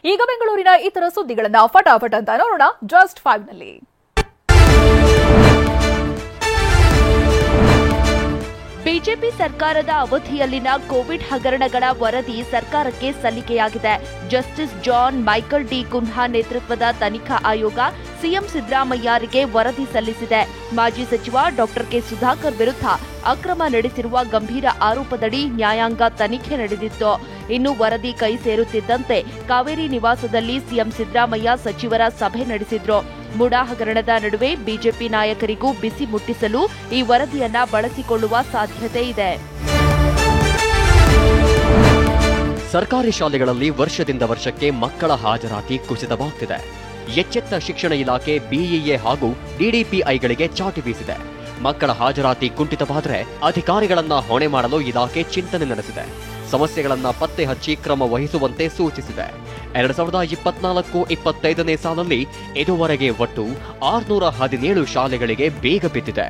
ಈಗ ಬೆಂಗಳೂರಿನ ಇತರ ಸುದ್ದಿಗಳನ್ನ ಫಟಾಫಟ್ ಅಂತ ನೋಡೋಣ ಜಸ್ಟ್ 5 ನಲ್ಲಿ. ಬಿಜೆಪಿ ಸರ್ಕಾರದ ಅವಧಿಯಲ್ಲಿನ ಕೋವಿಡ್ ಹಗರಣಗಳ ವರದಿ ಸರ್ಕಾರಕ್ಕೆ ಸಲ್ಲಿಕೆಯಾಗಿದೆ. Justice John Michael D Cunha ನೇತೃತ್ವದ ತನಿಖಾ ಆಯೋಗ ಸಿಎಂ ಸಿದ್ದರಾಮಯ್ಯರಿಗೆ ವರದಿ ಸಲ್ಲಿಸಿದೆ. ಮಾಜಿ ಸಚಿವ ಡಾಕ್ಟರ್ ಕೆ ಸುಧಾಕರ್ ವಿರುದ್ಧ ಅಕ್ರಮ ನಡೆಸಿರುವ ಗಂಭೀರ ಆರೋಪದಡಿ ನ್ಯಾಯಾಂಗ ತನಿಖೆ ನಡೆದಿತ್ತು. ಇನ್ನು ವರದಿ ಕೈ ಸೇರುತ್ತಿದ್ದಂತೆ ಕಾವೇರಿ ನಿವಾಸದಲ್ಲಿ ಸಿಎಂ ಸಿದ್ದರಾಮಯ್ಯ ಸಚಿವರ ಸಭೆ ನಡೆಸಿದ್ರು. ಮುಡಾ ಹಗರಣದ ನಡುವೆ ಬಿಜೆಪಿ ನಾಯಕರಿಗೂ ಬಿಸಿ ಮುಟ್ಟಿಸಲು ಈ ವರದಿಯನ್ನ ಬಳಸಿಕೊಳ್ಳುವ ಸಾಧ್ಯತೆ ಇದೆ. ಸರ್ಕಾರಿ ಶಾಲೆಗಳಲ್ಲಿ ವರ್ಷದಿಂದ ವರ್ಷಕ್ಕೆ ಮಕ್ಕಳ ಹಾಜರಾತಿ ಕುಸಿತವಾಗ್ತಿದೆ. ಎಚ್ಚೆತ್ತ ಶಿಕ್ಷಣ ಇಲಾಖೆ ಬಿಇಎ ಹಾಗೂ ಡಿಡಿಪಿಐಗಳಿಗೆ ಚಾಟಿ ಬೀಸಿದೆ. ಮಕ್ಕಳ ಹಾಜರಾತಿ ಕುಂಠಿತವಾದರೆ ಅಧಿಕಾರಿಗಳನ್ನ ಹೊಣೆ ಮಾಡಲು ಇಲಾಖೆ ಚಿಂತನೆ ನಡೆಸಿದೆ. ಸಮಸ್ಯೆಗಳನ್ನ ಪತ್ತೆ ಹಚ್ಚಿ ಕ್ರಮ ವಹಿಸುವಂತೆ ಸೂಚಿಸಿದೆ. 2024-25ನೇ ಸಾಲಲ್ಲಿ ಇದುವರೆಗೆ ಒಟ್ಟು 617 ಶಾಲೆಗಳಿಗೆ ಬೇಗ ಬಿದ್ದಿದೆ.